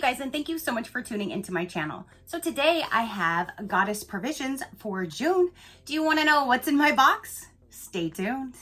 guys, and thank you so much for tuning into my channel. So today I have Goddess Provisions for June. Do you want to know what's in my box? Stay tuned.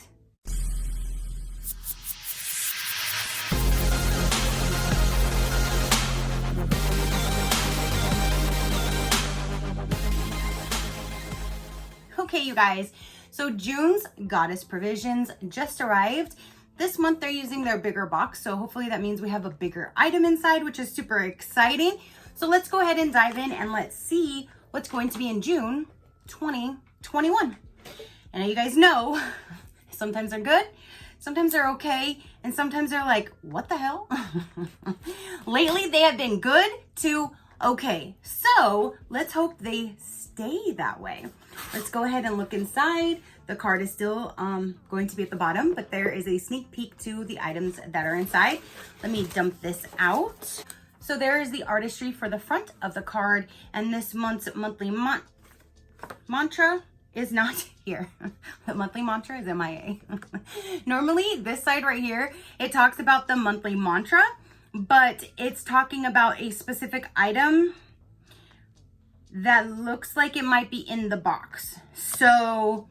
Okay, you guys, so June's Goddess Provisions just arrived. This month they're using their bigger box, so hopefully that means we have a bigger item inside, which is super exciting. So let's go ahead and dive in and let's see what's going to be in June 2021. And you guys know, sometimes they're good, sometimes they're okay, and sometimes they're like, what the hell? Lately they have been good to okay. So let's hope they stay that way. Let's go ahead and look inside. The card is still going to be at the bottom, but there is a sneak peek to the items that are inside. Let me dump this out. So there is the artistry for the front of the card, and this month's monthly mantra is not here. The monthly mantra is MIA. Normally, this side right here, it talks about the monthly mantra, but it's talking about a specific item that looks like it might be in the box. So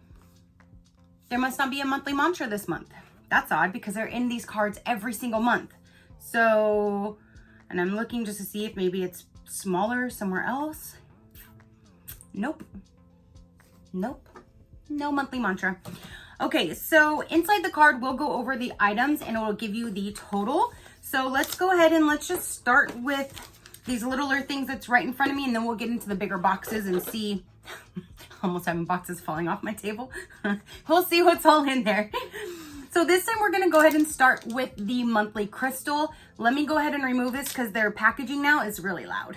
there must not be a monthly mantra this month. That's odd because they're in these cards every single month. So, and I'm looking just to see if maybe it's smaller somewhere else. Nope. Nope. No monthly mantra. Okay, so inside the card, we'll go over the items and it will give you the total. So let's go ahead and let's just start with these littler things that's right in front of me, and then we'll get into the bigger boxes and see. Almost having boxes falling off my table. We'll see what's all in there. So this time we're gonna go ahead and start with the monthly crystal. Let me go ahead and remove this because their packaging now is really loud.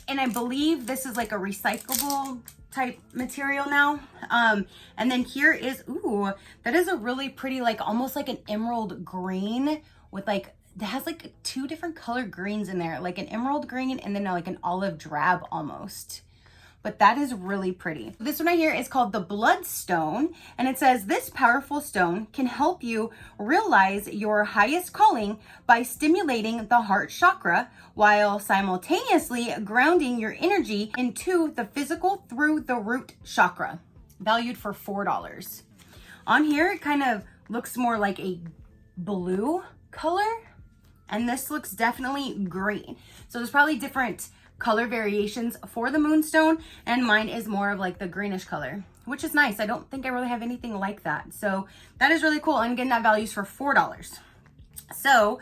And I believe this is like a recyclable type material now. And then here is, ooh, that is a really pretty, like almost like an emerald green with like, it has like two different color greens in there, like an emerald green and then like an olive drab almost. But that is really pretty. This one right here is called the Bloodstone, and it says this powerful stone can help you realize your highest calling by stimulating the heart chakra while simultaneously grounding your energy into the physical through the root chakra. Valued for $4. On here, it kind of looks more like a blue color, and this looks definitely green. So there's probably different color variations for the moonstone, and mine is more of like the greenish color, which is nice. I don't think I really have anything like that. So that is really cool. And again, that values for $4. So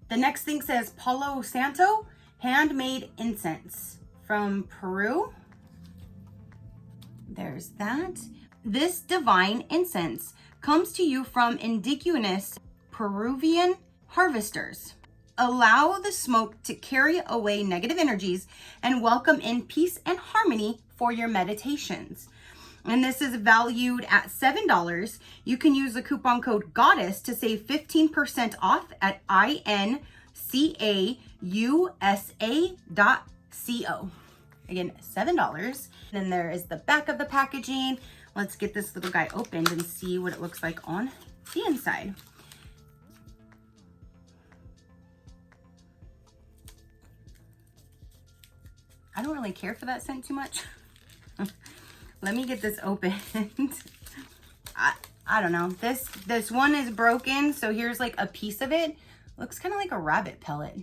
the next thing says Palo Santo handmade incense from Peru. There's that. This divine incense comes to you from indigenous Peruvian harvesters. Allow the smoke to carry away negative energies and welcome in peace and harmony for your meditations. And this is valued at $7. You can use the coupon code GODDESS to save 15% off at incausa.co. Again, $7. Then there is the back of the packaging. Let's get this little guy opened and see what it looks like on the inside. I don't really care for that scent too much. Let me get this opened. I don't know. This one is broken, so here's like a piece of it. Looks kind of like a rabbit pellet.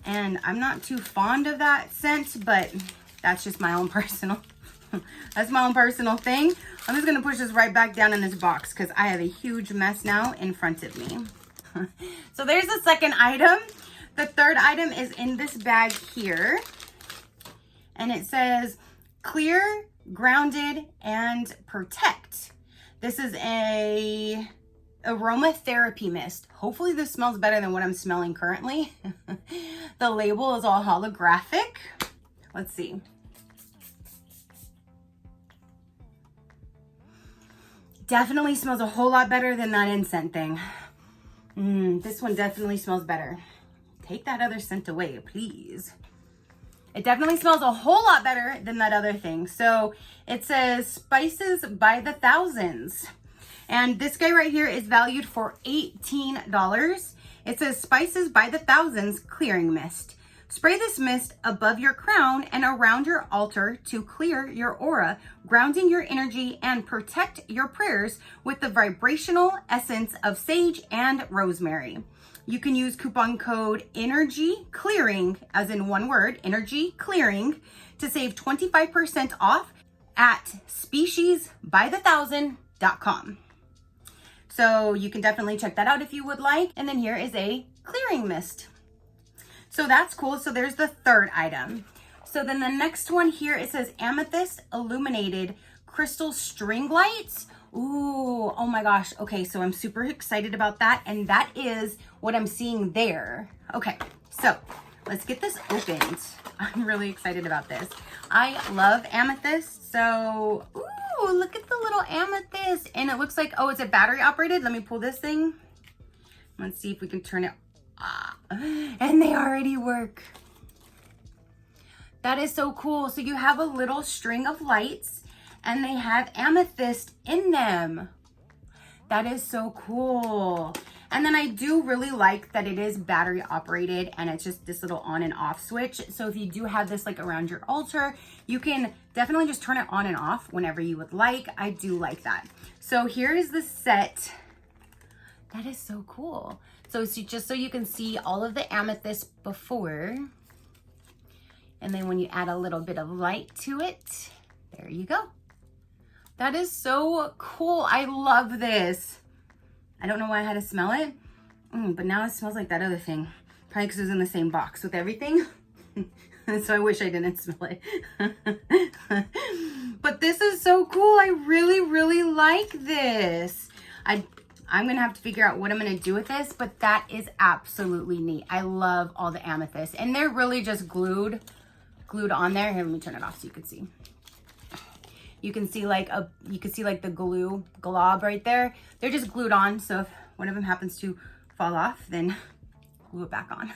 And I'm not too fond of that scent, but that's just my own personal, that's my own personal thing. I'm just gonna push this right back down in this box because I have a huge mess now in front of me. So there's the second item. The third item is in this bag here. And it says clear, grounded, and protect. This is a aromatherapy mist. Hopefully this smells better than what I'm smelling currently. The label is all holographic. Let's see. Definitely smells a whole lot better than that incense thing. This one definitely smells better. Take that other scent away, please. It definitely smells a whole lot better than that other thing. So it says spices by the thousands. And this guy right here is valued for $18. It says spices by the thousands clearing mist. Spray this mist above your crown and around your altar to clear your aura, grounding your energy and protect your prayers with the vibrational essence of sage and rosemary. You can use coupon code Energy Clearing, as in one word, Energy Clearing, to save 25% off at speciesbythe1000.com. So you can definitely check that out if you would like. And then here is a clearing mist. So that's cool. So there's the third item. So then the next one here, it says Amethyst Illuminated Crystal String Lights. Ooh, oh my gosh. Okay, so I'm super excited about that. And that is what I'm seeing there. Okay, so let's get this opened. I'm really excited about this. I love amethyst. So, ooh, look at the little amethyst. And it looks like, oh, it's a battery operated. Let me pull this thing. Let's see if we can turn it. And they already work. That is so cool. So you have a little string of lights and they have amethyst in them. That is so cool. And then I do really like that it is battery operated and it's just this little on and off switch. So if you do have this like around your altar, you can definitely just turn it on and off whenever you would like. I do like that. So here is the set. That is so cool. So just so you can see all of the amethyst before. And then when you add a little bit of light to it, there you go. That is so cool. I love this. I don't know why I had to smell it, but now it smells like that other thing. Probably because it was in the same box with everything. So I wish I didn't smell it. But this is so cool. I really, really like this. I'm gonna have to figure out what I'm gonna do with this, but that is absolutely neat. I love all the amethyst, and they're really just glued on there. Here, let me turn it off so you can see. You can see like the glue glob right there. They're just glued on, so if one of them happens to fall off, then glue it back on.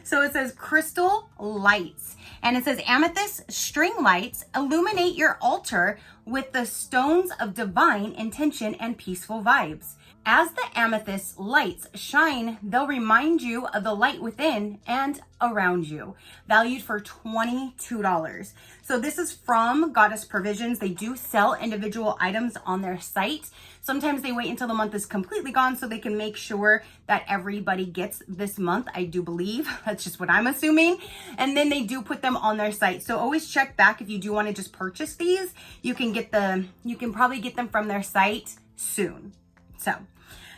So it says crystal lights, and it says amethyst string lights illuminate your altar with the stones of divine intention and peaceful vibes. As the amethyst lights shine, they'll remind you of the light within and around you. Valued for $22. So this is from Goddess Provisions. They do sell individual items on their site. Sometimes they wait until the month is completely gone so they can make sure that everybody gets this month, I do believe. That's just what I'm assuming. And then they do put them on their site. So always check back if you do want to just purchase these. You can probably get them from their site soon. So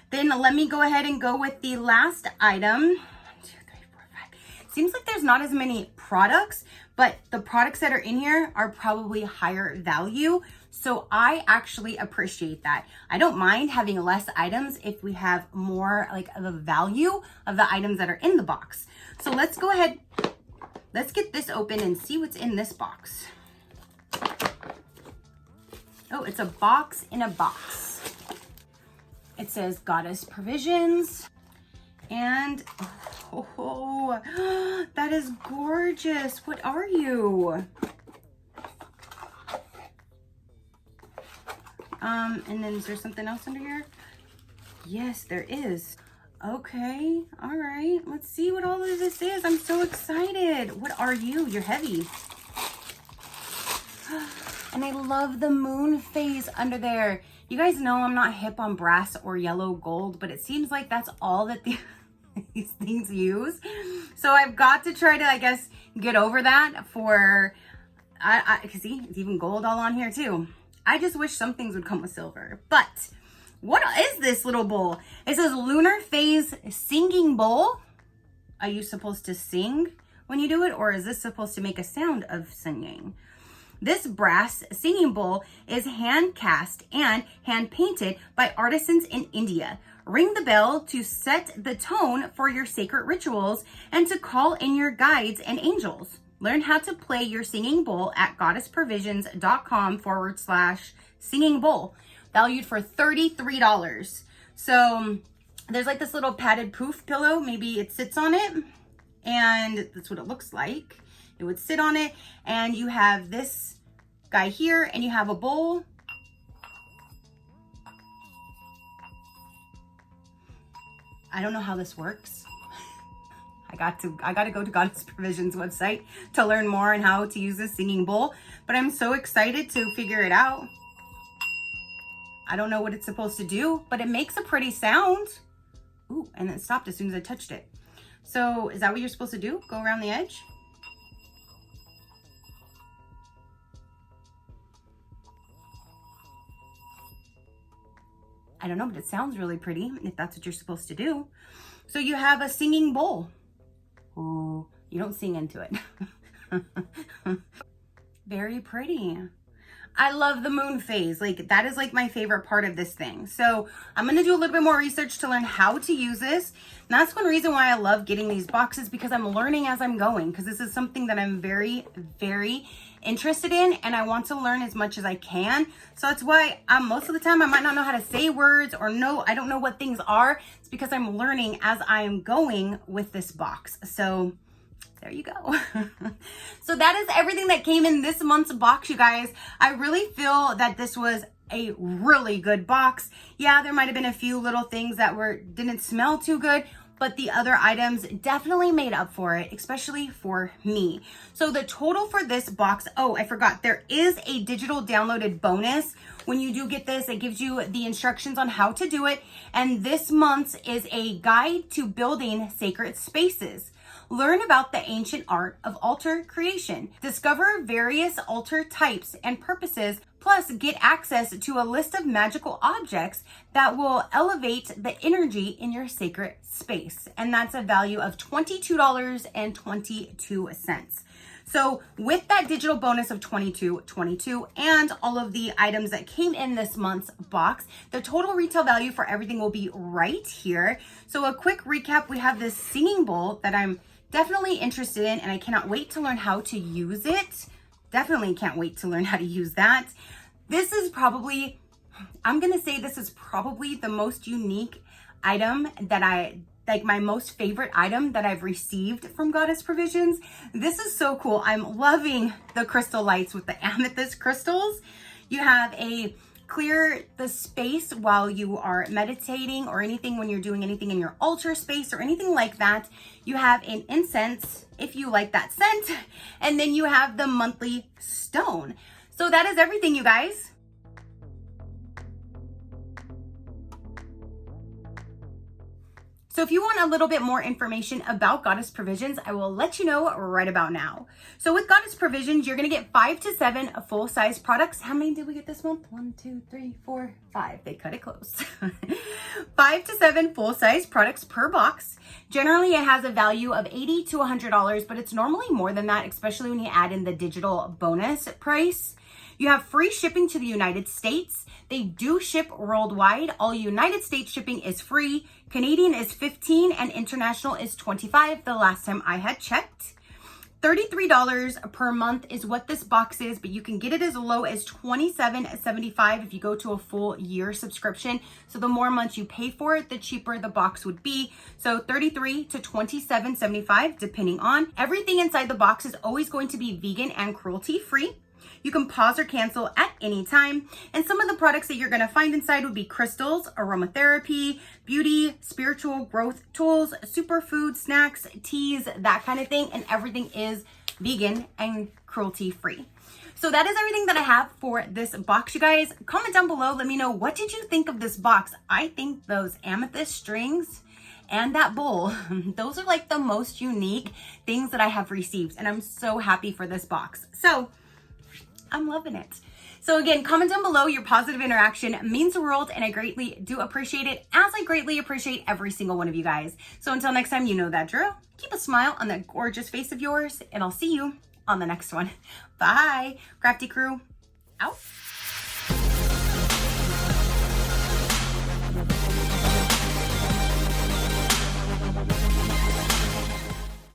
then let me go ahead and go with the last item. 1, 2, 3, 4, 5. Seems like there's not as many products, but the products that are in here are probably higher value. So I actually appreciate that. I don't mind having less items if we have more like of a value of the items that are in the box. So let's go ahead. Let's get this open and see what's in this box. Oh, it's a box in a box. It says Goddess Provisions, and oh, that is gorgeous. What are you? And then is there something else under here? Yes, there is. Okay, all right. Let's see what all of this is. I'm so excited. What are you? You're heavy. And I love the moon phase under there. You guys know I'm not hip on brass or yellow gold, but it seems like that's all that these things use. So I've got to try to, I guess, get over that for, see, it's even gold all on here too. I just wish some things would come with silver. But what is this little bowl? It says Lunar Phase Singing Bowl. Are you supposed to sing when you do it, or is this supposed to make a sound of singing? This brass singing bowl is hand cast and hand painted by artisans in India. Ring the bell to set the tone for your sacred rituals and to call in your guides and angels. Learn how to play your singing bowl at goddessprovisions.com/singing bowl. Valued for $33. So there's like this little padded poof pillow. Maybe it sits on it, and that's what it looks like. It would sit on it, and you have this guy here, and you have a bowl. I don't know how this works. I got to go to Goddess Provisions website to learn more on how to use this singing bowl, but I'm so excited to figure it out. I don't know what it's supposed to do, but it makes a pretty sound. Ooh, and it stopped as soon as I touched it. So is that what you're supposed to do? Go around the edge? I don't know, but it sounds really pretty if that's what you're supposed to do. So you have a singing bowl. Ooh, you don't sing into it. Very pretty. I love the moon phase. Like, that is like my favorite part of this thing. So I'm going to do a little bit more research to learn how to use this. And that's one reason why I love getting these boxes, because I'm learning as I'm going, because this is something that I'm very, very interested in, and I want to learn as much as I can. So that's why most of the time I might not know how to say words, or I don't know what things are. It's because I'm learning as I am going with this box. So there you go. So that is everything that came in this month's box, you guys. I really feel that this was a really good box. Yeah, there might have been a few little things that didn't smell too good, but the other items definitely made up for it, especially for me. So the total for this box, oh, I forgot, there is a digital downloaded bonus. When you do get this, it gives you the instructions on how to do it. And this month's is a guide to building sacred spaces. Learn about the ancient art of altar creation. Discover various altar types and purposes, plus get access to a list of magical objects that will elevate the energy in your sacred space. And that's a value of $22.22. So with that digital bonus of $22.22 and all of the items that came in this month's box, the total retail value for everything will be right here. So a quick recap, we have this singing bowl that I'm definitely interested in, and I cannot wait to learn how to use it. Definitely can't wait to learn how to use that. This is probably, I'm gonna say this is probably the most unique item that my most favorite item that I've received from Goddess Provisions. This is so cool. I'm loving the crystal lights with the amethyst crystals. You have a clear the space while you are meditating, or anything when you're doing anything in your altar space or anything like that. You have an incense if you like that scent, and then you have the monthly stone. So that is everything, you guys. So if you want a little bit more information about Goddess Provisions, I will let you know right about now. So with Goddess Provisions, you're going to get 5 to 7 full-size products. How many did we get this month? 1, 2, 3, 4, 5. They cut it close. 5 to 7 full-size products per box. Generally, it has a value of $80 to $100, but it's normally more than that, especially when you add in the digital bonus price. You have free shipping to the United States. They do ship worldwide. All United States shipping is free. Canadian is $15 and international is $25 the last time I had checked. $33 per month is what this box is, but you can get it as low as $27.75 if you go to a full year subscription. So the more months you pay for it, the cheaper the box would be. So $33 to $27.75 depending on. Everything inside the box is always going to be vegan and cruelty free. You can pause or cancel at any time. And some of the products that you're going to find inside would be crystals, aromatherapy, beauty, spiritual growth tools, superfood, snacks, teas, that kind of thing. And everything is vegan and cruelty free. So that is everything that I have for this box, you guys. Comment down below. Let me know, what did you think of this box? I think those amethyst strings and that bowl, those are like the most unique things that I have received. And I'm so happy for this box. So I'm loving it. So again, comment down below. Your positive interaction means the world, and I greatly do appreciate it, as I greatly appreciate every single one of you guys. So until next time, you know that drill. Keep a smile on that gorgeous face of yours, and I'll see you on the next one. Bye, Crafty crew. Out.